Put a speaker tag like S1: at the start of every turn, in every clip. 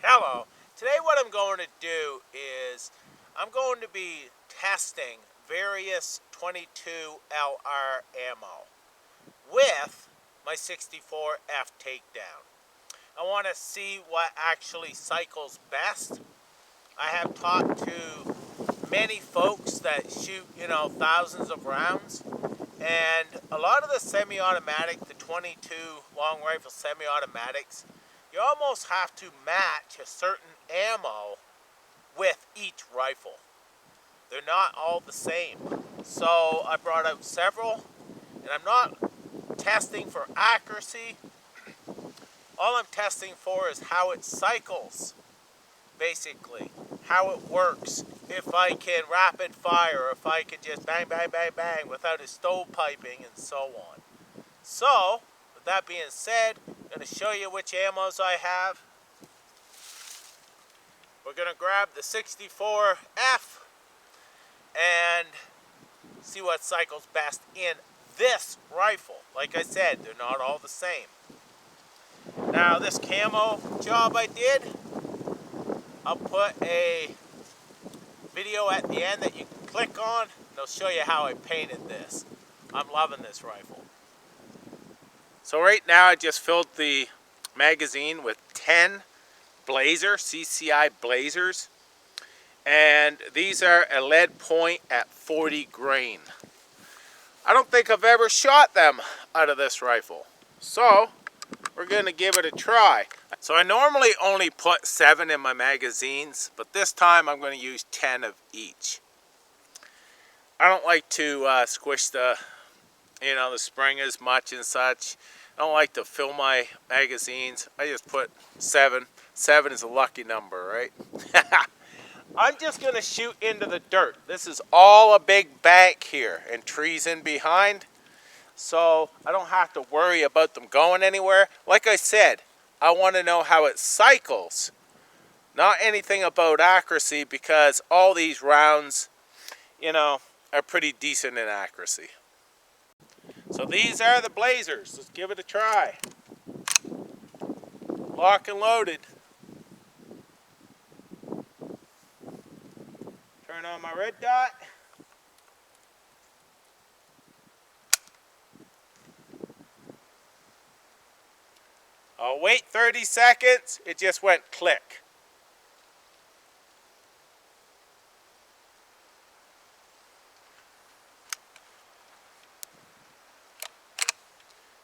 S1: Hello. Today what I'm going to do is I'm going to be testing various 22LR ammo with my 64F takedown. I want to see what actually cycles best. I have talked to many folks that shoot, thousands of rounds, and a lot of the semi-automatic, the 22 long rifle semi-automatics, you almost have to match a certain ammo with each rifle. They're not all the same. So I brought out several, and I'm not testing for accuracy. All I'm testing for is how it cycles, basically. How it works. If I can rapid fire, if I can just bang, bang, bang, bang without a stovepiping and so on. So, with that being said, I'm going to show you which ammos I have. We're going to grab the 64F and see what cycles best in this rifle. Like I said, they're not all the same. Now, this camo job I did, I'll put a video at the end that you can click on. They'll show you how I painted this. I'm loving this rifle. So right now I just filled the magazine with 10 Blazers, CCI Blazers. And these are a lead point at 40 grain. I don't think I've ever shot them out of this rifle. So we're going to give it a try. So I normally only put 7 in my magazines, but this time I'm going to use 10 of each. I don't like to squish the spring as much and such. I don't like to fill my magazines. I just put 7. 7 is a lucky number, right? I'm just going to shoot into the dirt. This is all a big bank here and trees in behind. So I don't have to worry about them going anywhere. Like I said, I want to know how it cycles. Not anything about accuracy, because all these rounds, are pretty decent in accuracy. So these are the Blazers. Let's give it a try. Lock and loaded. Turn on my red dot. I'll wait 30 seconds. It just went click.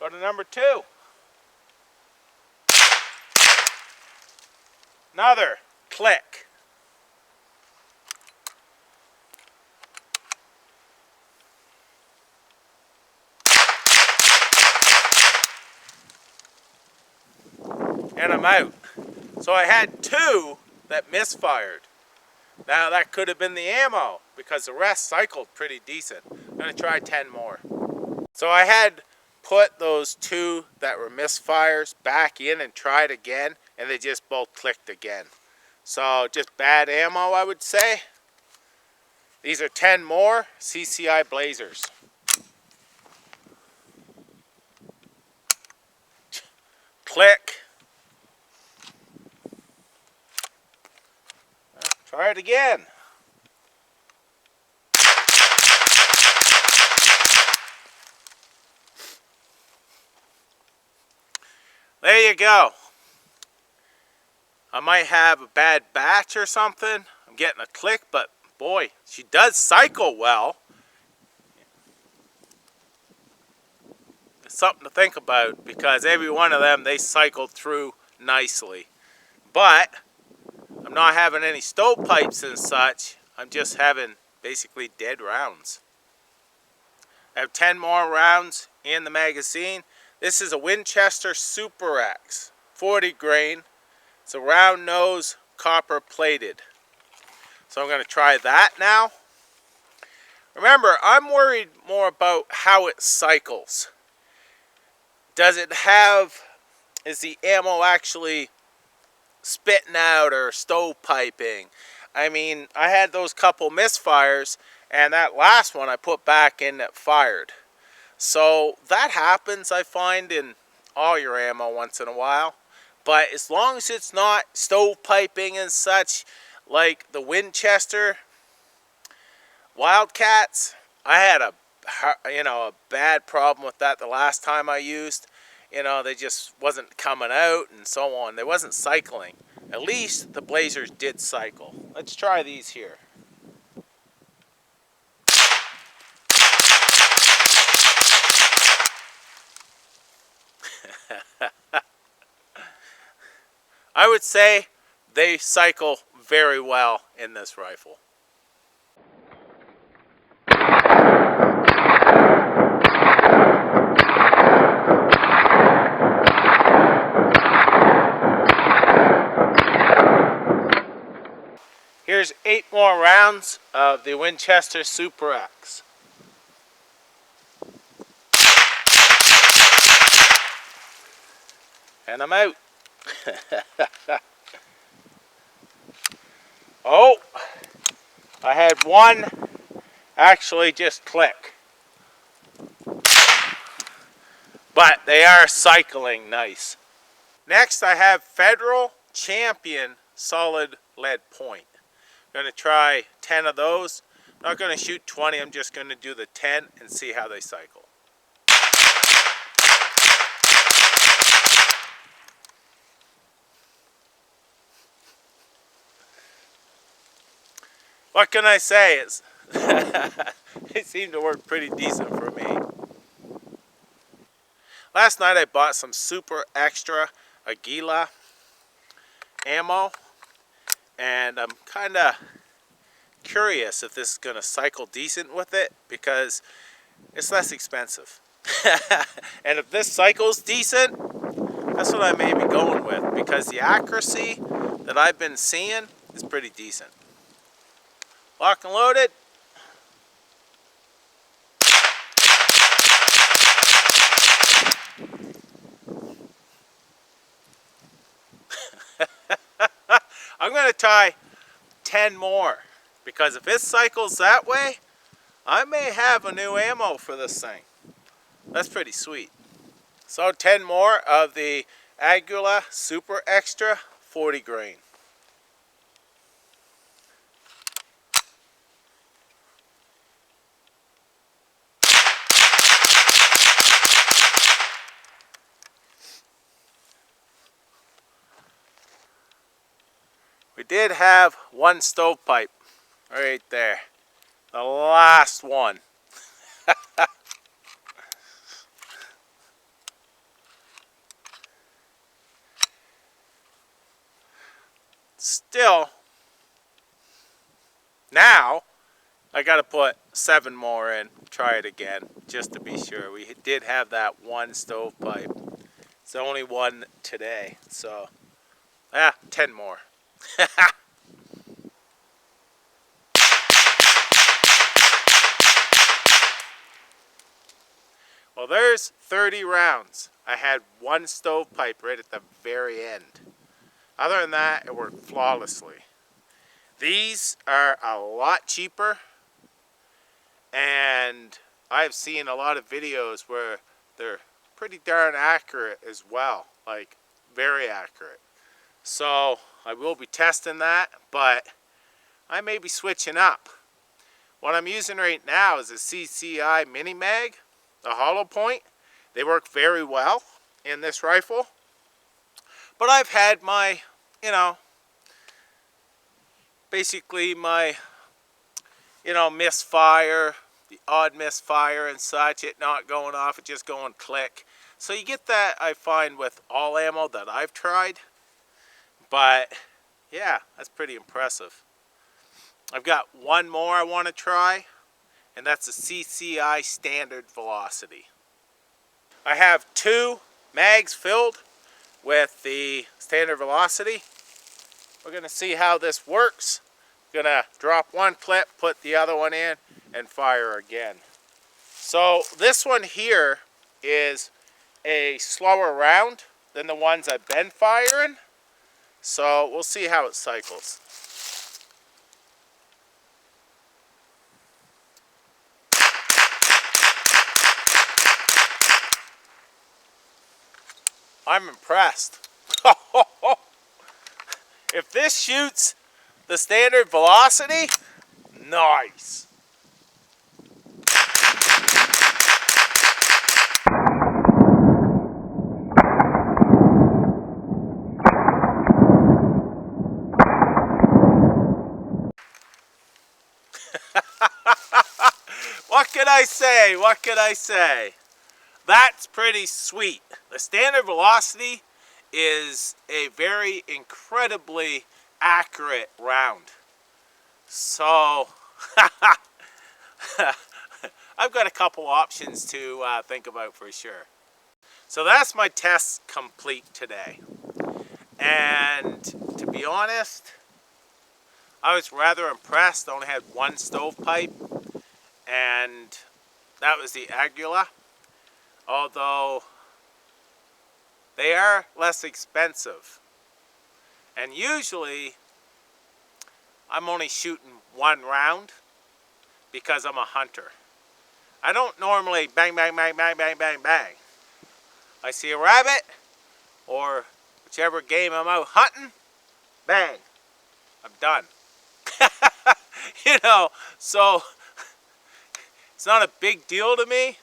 S1: Go to number 2. Another click. And I'm out. So I had 2 that misfired. Now that could have been the ammo, because the rest cycled pretty decent. I'm going to try 10 more. So I had put those 2 that were misfires back in and tried again, and they just both clicked again. So just bad ammo, I would say. These are 10 more CCI Blazers. Click. Try it again. There you go. I might have a bad batch or something. I'm getting a click, but boy, she does cycle well. It's something to think about, because every one of them, they cycled through nicely. But I'm not having any stovepipes and such. I'm just having basically dead rounds. I have 10 more rounds in the magazine. This is a Winchester SuperXX, 40 grain. It's a round nose, copper plated. So I'm going to try that now. Remember, I'm worried more about how it cycles. Is the ammo actually spitting out or stovepiping? I mean, I had those couple misfires, and that last one I put back in that fired. So that happens, I find, in all your ammo once in a while. But as long as it's not stovepiping and such, like the Winchester Wildcats, I had a bad problem with that the last time I used. They just wasn't coming out and so on. They wasn't cycling. At least the Blazers did cycle. Let's try these here. I would say they cycle very well in this rifle. Here's 8 more rounds of the Winchester SuperXX. And I'm out. Oh, I had one actually just click. But they are cycling nice. Next I have Federal Champion solid lead point. I'm going to try 10 of those. I'm not going to shoot 20, I'm just going to do the 10 and see how they cycle. What can I say? It seemed to work pretty decent for me. Last night I bought some Super Extra Aguila ammo, and I'm kind of curious if this is going to cycle decent with it because it's less expensive. And if this cycles decent, that's what I may be going with because the accuracy that I've been seeing is pretty decent. Lock and loaded. I'm going to try 10 more because if it cycles that way, I may have a new ammo for this thing. That's pretty sweet. So 10 more of the Aguila Super Extra 40 grain. We did have one stovepipe right there. The last one. Still, now I got to put 7 more in, try it again, just to be sure. We did have that one stovepipe. It's the only one today, so 10 more. Well, there's 30 rounds. I had one stovepipe right at the very end. Other than that, it worked flawlessly. These are a lot cheaper, and I've seen a lot of videos where they're pretty darn accurate as well, like very accurate. So I will be testing that, but I may be switching up. What I'm using right now is a CCI Mini Mag, a hollow point. They work very well in this rifle. But I've had my, basically my, misfire, the odd misfire and such, it not going off, it just going click. So you get that, I find, with all ammo that I've tried. But yeah, that's pretty impressive. I've got one more I want to try, and that's a CCI Standard velocity. I have 2 mags filled with the standard velocity. We're going to see how this works. Going to drop one clip, put the other one in, and fire again. So this one here is a slower round than the ones I've been firing. So we'll see how it cycles. I'm impressed. If this shoots the standard velocity, nice. What can I say? What can I say? That's pretty sweet. The standard velocity is a very incredibly accurate round. So, I've got a couple options to think about for sure. So that's my test complete today. And to be honest, I was rather impressed. I only had one stovepipe, and that was the Aguila. Although they are less expensive. And usually I'm only shooting one round because I'm a hunter. I don't normally bang, bang, bang, bang, bang, bang, bang. I see a rabbit or whichever game I'm out hunting, bang, I'm done. You know, so it's not a big deal to me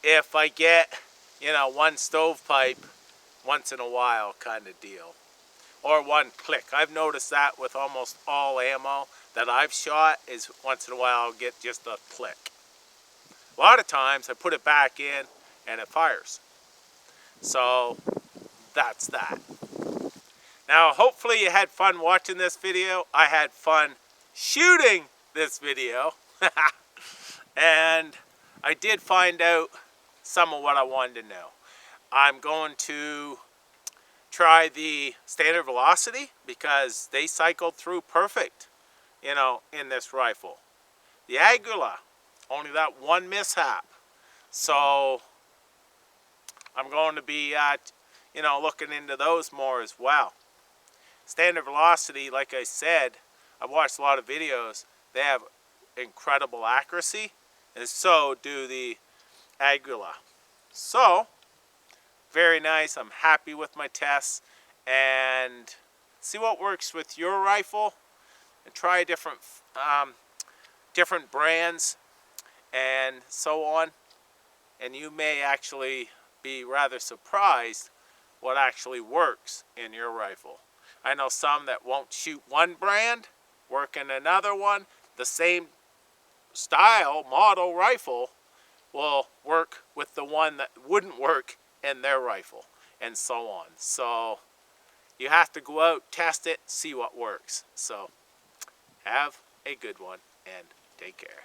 S1: if I get, you know, one stovepipe once in a while kind of deal. Or one click. I've noticed that with almost all ammo that I've shot is once in a while I'll get just a click. A lot of times I put it back in and it fires. So that's that. Now hopefully you had fun watching this video. I had fun shooting this video. And I did find out some of what I wanted to know. I'm going to try the standard velocity because they cycled through perfect, you know, in this rifle. The Aguila, only that one mishap. So I'm going to be, you know, looking into those more as well. Standard velocity, like I said, I've watched a lot of videos. They have incredible accuracy, and so do the Aguila. So, very nice. I'm happy with my tests, and see what works with your rifle, and try different different brands and so on. And you may actually be rather surprised what actually works in your rifle. I know some that won't shoot one brand, work in another one. The same style, model rifle will work with the one that wouldn't work in their rifle, and so on. So you have to go out, test it, see what works. So have a good one, and take care.